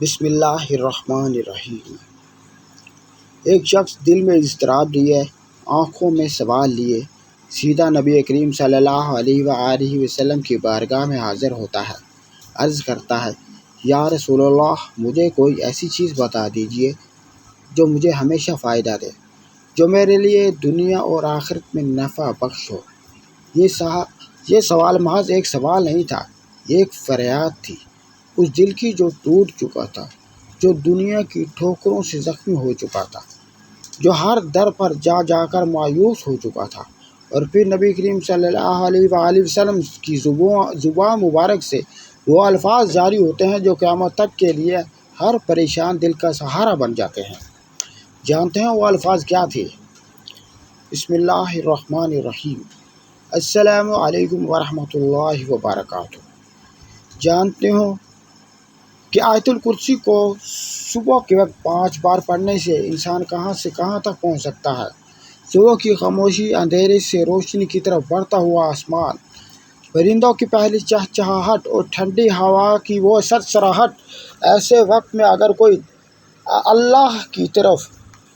بسم اللہ الرحمن الرحیم۔ ایک شخص دل میں اضطراب لیے، آنکھوں میں سوال لیے، سیدھا نبی کریم صلی اللہ علیہ وآلہ وسلم کی بارگاہ میں حاضر ہوتا ہے۔ عرض کرتا ہے، یا رسول اللہ، مجھے کوئی ایسی چیز بتا دیجئے جو مجھے ہمیشہ فائدہ دے، جو میرے لیے دنیا اور آخرت میں نفع بخش ہو۔ یہ سوال محض ایک سوال نہیں تھا، یہ ایک فریاد تھی، اس دل کی جو ٹوٹ چکا تھا، جو دنیا کی ٹھوکروں سے زخمی ہو چکا تھا، جو ہر در پر جا جا کر مایوس ہو چکا تھا۔ اور پھر نبی کریم صلی اللہ علیہ وآلہ وسلم کی زبان مبارک سے وہ الفاظ جاری ہوتے ہیں جو قیامت تک کے لیے ہر پریشان دل کا سہارا بن جاتے ہیں۔ جانتے ہیں وہ الفاظ کیا تھے؟ بسم اللہ الرحمن الرحیم۔ السلام علیکم ورحمۃ اللہ وبرکاتہ۔ جانتے ہو کہ آیت الکرسی کو صبح کے وقت 5 بار پڑھنے سے انسان کہاں سے کہاں تک پہنچ سکتا ہے؟ صبح کی خاموشی، اندھیرے سے روشنی کی طرف بڑھتا ہوا آسمان، پرندوں کی پہلی چہچہاہٹ اور ٹھنڈی ہوا کی وہ سرسراہٹ۔ ایسے وقت میں اگر کوئی اللہ کی طرف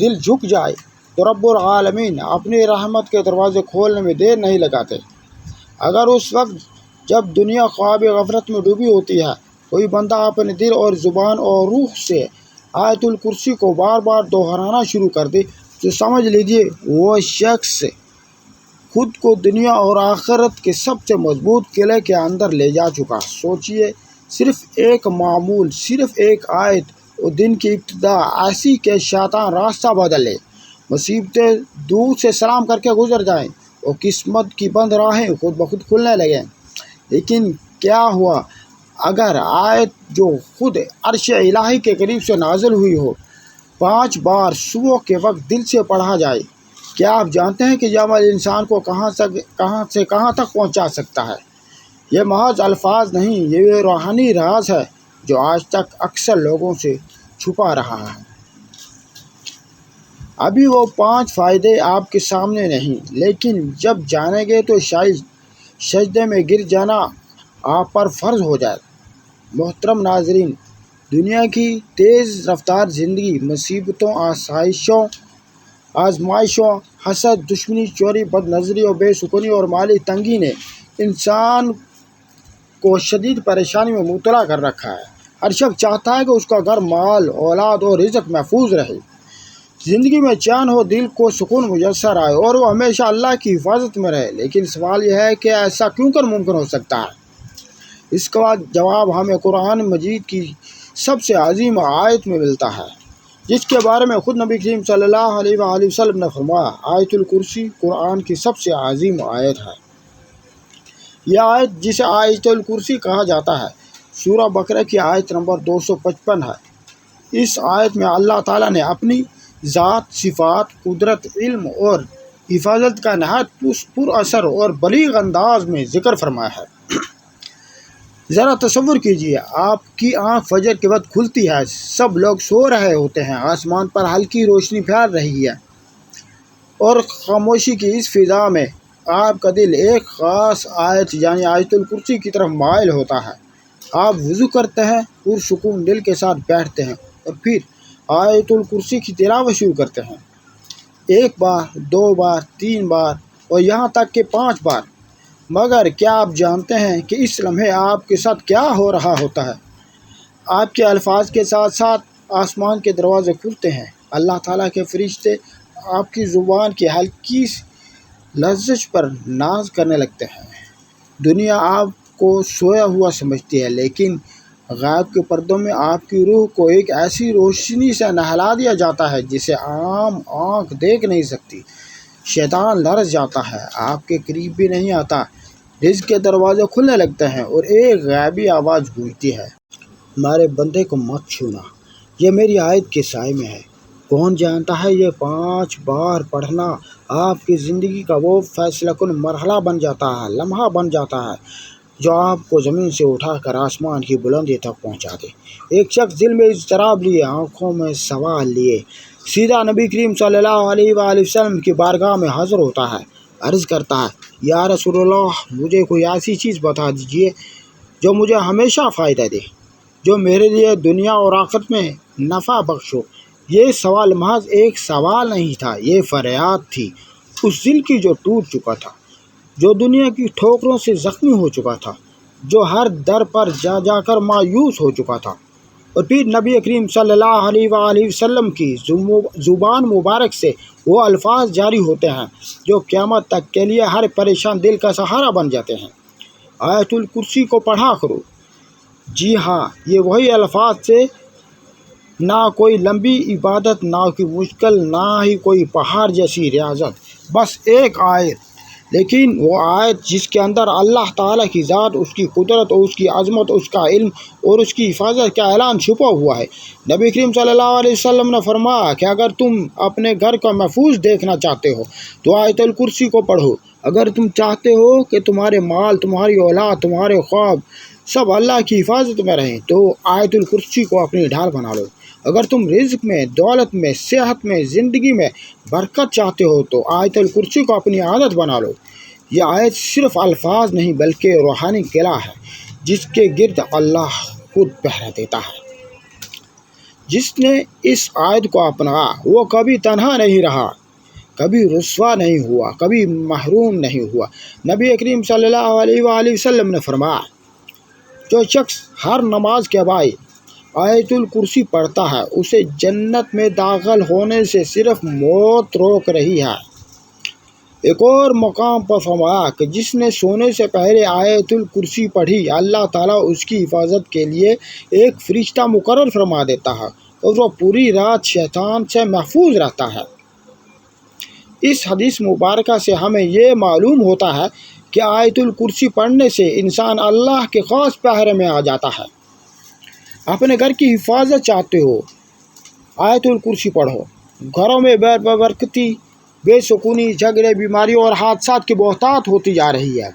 دل جھک جائے تو رب العالمین اپنی رحمت کے دروازے کھولنے میں دیر نہیں لگاتے۔ اگر اس وقت جب دنیا خواب غفلت میں ڈوبی ہوتی ہے، کوئی بندہ اپنے دل اور زبان اور روح سے آیت الکرسی کو بار بار دہرانا شروع کر دے تو سمجھ لیجیے وہ شخص خود کو دنیا اور آخرت کے سب سے مضبوط قلعے کے اندر لے جا چکا۔ سوچیے، صرف ایک معمول، صرف ایک آیت اور دن کی ابتدا ایسی کہ شیطان راستہ بدل لے، مصیبتیں دور سے سلام کر کے گزر جائیں اور قسمت کی بند راہیں خود بخود کھلنے لگیں۔ لیکن کیا ہوا اگر آیت جو خود عرش الہی کے قریب سے نازل ہوئی ہو 5 بار صبح کے وقت دل سے پڑھا جائے؟ کیا آپ جانتے ہیں کہ یہ عمل انسان کو کہاں سے کہاں تک پہنچا سکتا ہے؟ یہ محض الفاظ نہیں، یہ روحانی راز ہے جو آج تک اکثر لوگوں سے چھپا رہا ہے۔ ابھی وہ 5 فائدے آپ کے سامنے نہیں، لیکن جب جانیں گے تو شاید سجدے میں گر جانا آپ پر فرض ہو جائے۔ محترم ناظرین، دنیا کی تیز رفتار زندگی، مصیبتوں، آزمائشوں، حسد، دشمنی، چوری، بد نظری اور بے سکونی اور مالی تنگی نے انسان کو شدید پریشانی میں مبتلا کر رکھا ہے۔ ہر شخص چاہتا ہے کہ اس کا گھر، مال، اولاد اور رزق محفوظ رہے، زندگی میں چین ہو، دل کو سکون میسر آئے اور وہ ہمیشہ اللہ کی حفاظت میں رہے۔ لیکن سوال یہ ہے کہ ایسا کیوں کر ممکن ہو سکتا ہے؟ اس کا جواب ہمیں قرآن مجید کی سب سے عظیم آیت میں ملتا ہے، جس کے بارے میں خود نبی کریم صلی اللہ علیہ وآلہ وسلم نے فرمایا، آیت الکرسی قرآن کی سب سے عظیم آیت ہے۔ یہ آیت جسے آیت الکرسی کہا جاتا ہے، سورہ بقرہ کی آیت نمبر 255 ہے۔ اس آیت میں اللہ تعالیٰ نے اپنی ذات، صفات، قدرت، علم اور حفاظت کا نہایت پر اثر اور بلیغ انداز میں ذکر فرمایا ہے۔ ذرا تصور کیجیے، آپ کی آنکھ فجر کے وقت کھلتی ہے، سب لوگ سو رہے ہوتے ہیں، آسمان پر ہلکی روشنی پھیل رہی ہے اور خاموشی کی اس فضا میں آپ کا دل ایک خاص آیت یعنی آیت الکرسی کی طرف مائل ہوتا ہے۔ آپ وضو کرتے ہیں، پرسکون دل کے ساتھ بیٹھتے ہیں اور پھر آیت الکرسی کی تلاوت شروع کرتے ہیں، 1 بار، 2 بار، 3 بار اور یہاں تک کہ 5 بار۔ مگر کیا آپ جانتے ہیں کہ اس لمحے آپ کے ساتھ کیا ہو رہا ہوتا ہے؟ آپ کے الفاظ کے ساتھ ساتھ آسمان کے دروازے کھلتے ہیں، اللہ تعالیٰ کے فرشتے آپ کی زبان کی ہلکی لرزش پر ناز کرنے لگتے ہیں۔ دنیا آپ کو سویا ہوا سمجھتی ہے، لیکن غیب کے پردوں میں آپ کی روح کو ایک ایسی روشنی سے نہلا دیا جاتا ہے جسے عام آنکھ دیکھ نہیں سکتی۔ شیطان لرز جاتا ہے، آپ کے قریب بھی نہیں آتا، رزق کے دروازے کھلنے لگتے ہیں اور ایک غیبی آواز گونجتی ہے، ہمارے بندے کو مت چھونا، یہ میری آیت کے سائے میں ہے۔ کون جانتا ہے یہ 5 بار پڑھنا آپ کی زندگی کا وہ فیصلہ کن مرحلہ بن جاتا ہے، لمحہ بن جاتا ہے جو آپ کو زمین سے اٹھا کر آسمان کی بلندی تک پہنچا دے۔ ایک شخص دل میں اضطراب لیے، آنکھوں میں سوال لیے، سیدھا نبی کریم صلی اللہ علیہ وآلہ وسلم کی بارگاہ میں حاضر ہوتا ہے۔ عرض کرتا ہے، یا رسول اللہ، مجھے کوئی ایسی چیز بتا دیجئے جو مجھے ہمیشہ فائدہ دے، جو میرے لیے دنیا اور آخرت میں نفع بخش ہو۔ یہ سوال محض ایک سوال نہیں تھا، یہ فریاد تھی اس دل کی جو ٹوٹ چکا تھا، جو دنیا کی ٹھوکروں سے زخمی ہو چکا تھا، جو ہر در پر جا جا کر مایوس ہو چکا تھا۔ اور پھر نبی کریم صلی اللہ علیہ وآلہ وسلم کی زبان مبارک سے وہ الفاظ جاری ہوتے ہیں جو قیامت تک کے لیے ہر پریشان دل کا سہارا بن جاتے ہیں۔ آیت الکرسی کو پڑھا کرو۔ جی ہاں، یہ وہی الفاظ سے نہ کوئی لمبی عبادت، نہ کوئی مشکل، نہ ہی کوئی پہاڑ جیسی ریاضت، بس ایک آیت، لیکن وہ آیت جس کے اندر اللہ تعالیٰ کی ذات، اس کی قدرت اور اس کی عظمت، اس کا علم اور اس کی حفاظت کا اعلان چھپا ہوا ہے۔ نبی کریم صلی اللہ علیہ وسلم نے فرمایا کہ اگر تم اپنے گھر کا محفوظ دیکھنا چاہتے ہو تو آیت الکرسی کو پڑھو۔ اگر تم چاہتے ہو کہ تمہارے مال، تمہاری اولاد، تمہارے خواب سب اللہ کی حفاظت میں رہیں تو آیت الکرسی کو اپنی ڈھال بنا لو۔ اگر تم رزق میں، دولت میں، صحت میں، زندگی میں برکت چاہتے ہو تو آیت الکرسی کو اپنی عادت بنا لو۔ یہ آیت صرف الفاظ نہیں بلکہ روحانی قلعہ ہے جس کے گرد اللہ خود پہرا دیتا ہے۔ جس نے اس آیت کو اپنایا وہ کبھی تنہا نہیں رہا، کبھی رسوا نہیں ہوا، کبھی محروم نہیں ہوا۔ نبی کریم صلی اللہ علیہ وآلہ وسلم نے فرمایا، جو شخص ہر نماز کے بعد آیت الکرسی پڑھتا ہے اسے جنت میں داخل ہونے سے صرف موت روک رہی ہے۔ ایک اور مقام پر فرمایا کہ جس نے سونے سے پہلے آیت الکرسی پڑھی اللہ تعالیٰ اس کی حفاظت کے لیے ایک فرشتہ مقرر فرما دیتا ہے اور وہ پوری رات شیطان سے محفوظ رہتا ہے۔ اس حدیث مبارکہ سے ہمیں یہ معلوم ہوتا ہے کہ آیت الکرسی پڑھنے سے انسان اللہ کے خاص پہرے میں آ جاتا ہے۔ اپنے گھر کی حفاظت چاہتے ہو، آیت الکرسی پڑھو۔ گھروں میں بے برکتی، بے سکونی، جھگڑے، بیماریوں اور حادثات کی بہتات ہوتی جا رہی ہے،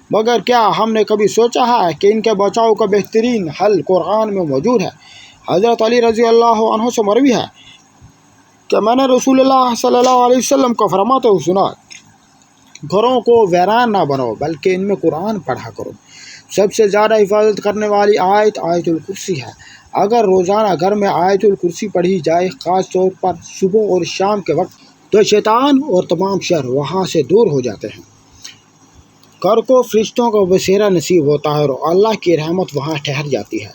مگر کیا ہم نے کبھی سوچا ہے کہ ان کے بچاؤ کا بہترین حل قرآن میں موجود ہے؟ حضرت علی رضی اللہ عنہ سے مروی ہے کہ میں نے رسول اللہ صلی اللہ علیہ وسلم کو فرماتے ہوئے سنا، گھروں کو ویران نہ بناؤ بلکہ ان میں قرآن پڑھا کرو۔ سب سے زیادہ حفاظت کرنے والی آیت آیت الکرسی ہے۔ اگر روزانہ گھر میں آیت الکرسی پڑھی جائے، خاص طور پر صبح اور شام کے وقت، تو شیطان اور تمام شر وہاں سے دور ہو جاتے ہیں۔ گھر کو فرشتوں کا بسیرا نصیب ہوتا ہے اور اللہ کی رحمت وہاں ٹھہر جاتی ہے۔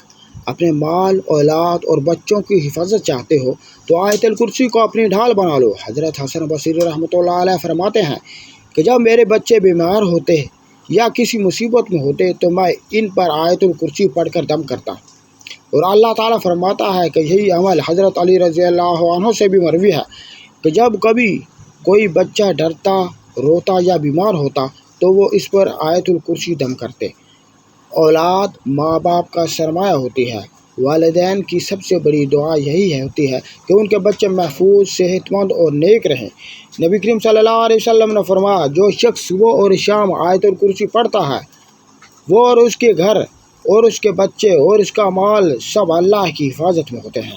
اپنے مال، اولاد اور بچوں کی حفاظت چاہتے ہو تو آیت الکرسی کو اپنی ڈھال بنا لو۔ حضرت حسن بصری رحمۃ اللہ علیہ فرماتے ہیں کہ جب میرے بچے بیمار ہوتے یا کسی مصیبت میں ہوتے تو میں ان پر آیت الکرسی پڑھ کر دم کرتا، اور اللہ تعالیٰ فرماتا ہے کہ یہی عمل حضرت علی رضی اللہ عنہ سے بھی مروی ہے کہ جب کبھی کوئی بچہ ڈرتا، روتا یا بیمار ہوتا تو وہ اس پر آیت الکرسی دم کرتے۔ اولاد ماں باپ کا سرمایہ ہوتی ہے۔ والدین کی سب سے بڑی دعا یہی ہوتی ہے کہ ان کے بچے محفوظ، صحت مند اور نیک رہیں۔ نبی کریم صلی اللہ علیہ وسلم نے فرمایا، جو شخص صبح اور شام آیت الکرسی پڑھتا ہے وہ اور اس کے گھر اور اس کے بچے اور اس کا مال سب اللہ کی حفاظت میں ہوتے ہیں۔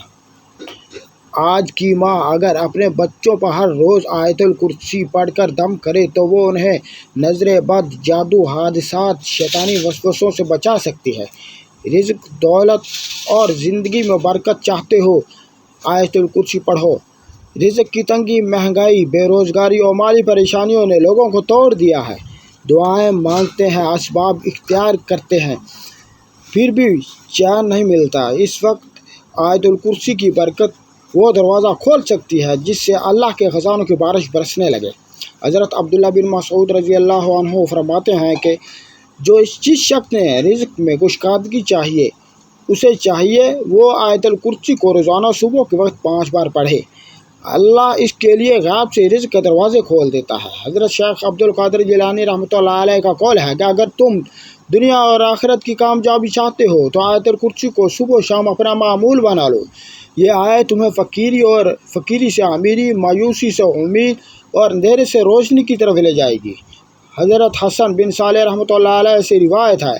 آج کی ماں اگر اپنے بچوں پر ہر روز آیت الکرسی پڑھ کر دم کرے تو وہ انہیں نظر بد، جادو، حادثات، شیطانی وسوسوں سے بچا سکتی ہے۔ رزق، دولت اور زندگی میں برکت چاہتے ہو، آیت الکرسی پڑھو۔ رزق کی تنگی، مہنگائی، بے روزگاری اور مالی پریشانیوں نے لوگوں کو توڑ دیا ہے۔ دعائیں مانگتے ہیں، اسباب اختیار کرتے ہیں، پھر بھی چین نہیں ملتا۔ اس وقت آیت الکرسی کی برکت وہ دروازہ کھول سکتی ہے جس سے اللہ کے خزانوں کی بارش برسنے لگے۔ حضرت عبداللہ بن مسعود رضی اللہ عنہ فرماتے ہیں کہ جس شخص نے رزق میں کشادگی چاہیے اسے چاہیے وہ آیت الکرسی کو روزانہ صبح کے وقت 5 بار پڑھے۔ اللہ اس کے لیے غیب سے رزق کے دروازے کھول دیتا ہے۔ حضرت شیخ عبد القادر جیلانی رحمۃ اللہ علیہ کا قول ہے کہ اگر تم دنیا اور آخرت کی کامیابی چاہتے ہو تو آیت الکرسی کو صبح و شام اپنا معمول بنا لو۔ یہ آیت تمہیں فقیری سے امیری، مایوسی سے امید اور اندھیرے سے روشنی کی طرف لے جائے گی۔ حضرت حسن بن صالح رحمۃ اللہ علیہ سے روایت ہے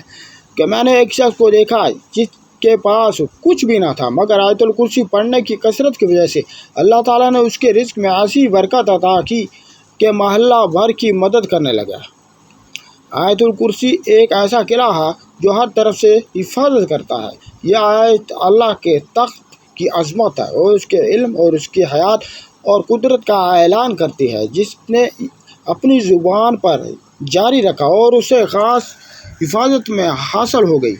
کہ میں نے ایک شخص کو دیکھا جس کے پاس کچھ بھی نہ تھا، مگر آیت الکرسی پڑھنے کی کثرت کی وجہ سے اللہ تعالیٰ نے اس کے رزق میں ایسی برکت عطا کی کہ محلہ بھر کی مدد کرنے لگا۔ آیت الکرسی ایک ایسا قلعہ ہے جو ہر طرف سے حفاظت کرتا ہے۔ یہ آیت اللہ کے تخت کی عظمت ہے اور اس کے علم اور اس کی حیات اور قدرت کا اعلان کرتی ہے، جس نے اپنی زبان پر جاری رکھا اور اسے خاص حفاظت میں حاصل ہو گئی۔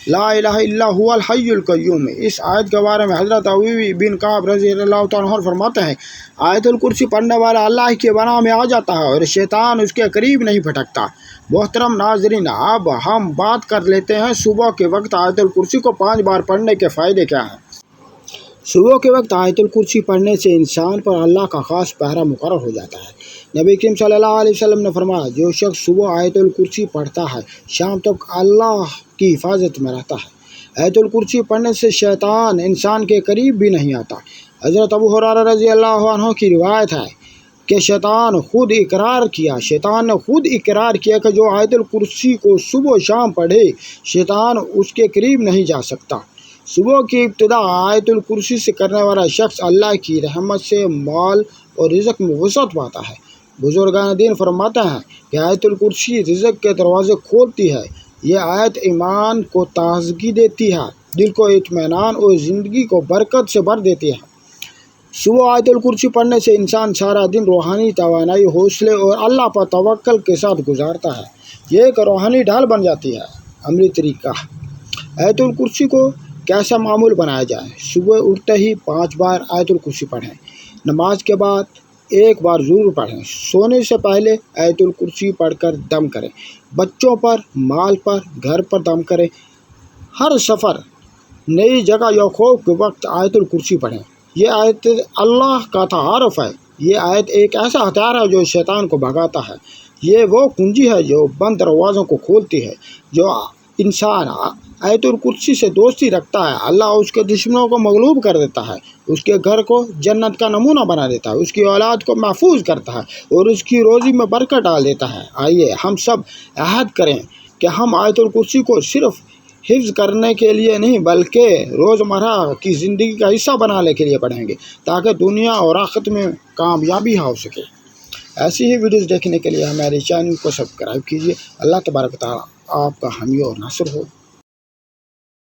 لا الہ الا هو الحی القیوم۔ اس آیت کے بارے میں حضرت ابی بن کعب رضی اللہ تعالیٰ عنہ فرماتے ہیں، آیت الکرسی پڑھنے والا اللہ کی پناہ میں آ جاتا ہے اور شیطان اس کے قریب نہیں پھٹکتا۔ محترم ناظرین، اب ہم بات کر لیتے ہیں صبح کے وقت آیت الکرسی کو 5 بار پڑھنے کے فائدے کیا ہیں۔ صبح کے وقت آیت الکرسی پڑھنے سے انسان پر اللہ کا خاص پہرا مقرر ہو جاتا ہے۔ نبی کریم صلی اللہ علیہ وسلم نے فرمایا، جو شخص صبح آیت الکرسی پڑھتا ہے شام تک اللہ کی حفاظت میں رہتا ہے۔ آیت الکرسی پڑھنے سے شیطان انسان کے قریب بھی نہیں آتا۔ حضرت ابو ہریرہ رضی اللہ عنہ کی روایت ہے کہ شیطان نے خود اقرار کیا کہ جو آیت الکرسی کو صبح و شام پڑھے شیطان اس کے قریب نہیں جا سکتا۔ صبح کی ابتدا آیت الکرسی سے کرنے والا شخص اللہ کی رحمت سے مال اور رزق میں وسعت پاتا ہے۔ بزرگان دین فرماتے ہیں کہ آیت الکرسی رزق کے دروازے کھولتی ہے۔ یہ آیت ایمان کو تازگی دیتی ہے، دل کو اطمینان اور زندگی کو برکت سے بھر دیتی ہے۔ صبح آیت الکرسی پڑھنے سے انسان سارا دن روحانی توانائی، حوصلے اور اللہ پر توکل کے ساتھ گزارتا ہے۔ یہ ایک روحانی ڈھال بن جاتی ہے۔ عملی طریقہ: آیت الکرسی کو کیسا معمول بنایا جائے؟ صبح اٹھتے ہی 5 بار آیت الکرسی پڑھیں۔ نماز کے بعد 1 بار ضرور پڑھیں۔ سونے سے پہلے آیت الکرسی پڑھ کر دم کریں۔ بچوں پر، مال پر، گھر پر دم کریں۔ ہر سفر، نئی جگہ یا خوف کے وقت آیت الکرسی پڑھیں۔ یہ آیت اللہ کا تعارف ہے۔ یہ آیت ایک ایسا ہتھیار ہے جو شیطان کو بھگاتا ہے۔ یہ وہ کنجی ہے جو بند دروازوں کو کھولتی ہے۔ جو انسان آیت الکرسی سے دوستی رکھتا ہے، اللہ اس کے دشمنوں کو مغلوب کر دیتا ہے، اس کے گھر کو جنت کا نمونہ بنا دیتا ہے، اس کی اولاد کو محفوظ کرتا ہے اور اس کی روزی میں برکت ڈال دیتا ہے۔ آئیے ہم سب عہد کریں کہ ہم آیت الکرسی کو صرف حفظ کرنے کے لیے نہیں بلکہ روزمرہ کی زندگی کا حصہ بنانے کے لیے پڑھیں گے، تاکہ دنیا اور آخرت میں کامیابی ہو سکے۔ ایسی ہی ویڈیوز دیکھنے کے لیے ہمارے چینل کو سبسکرائب کیجیے۔ اللہ تبارک و تعالیٰ آپ کا حامی اور ناصر ہو۔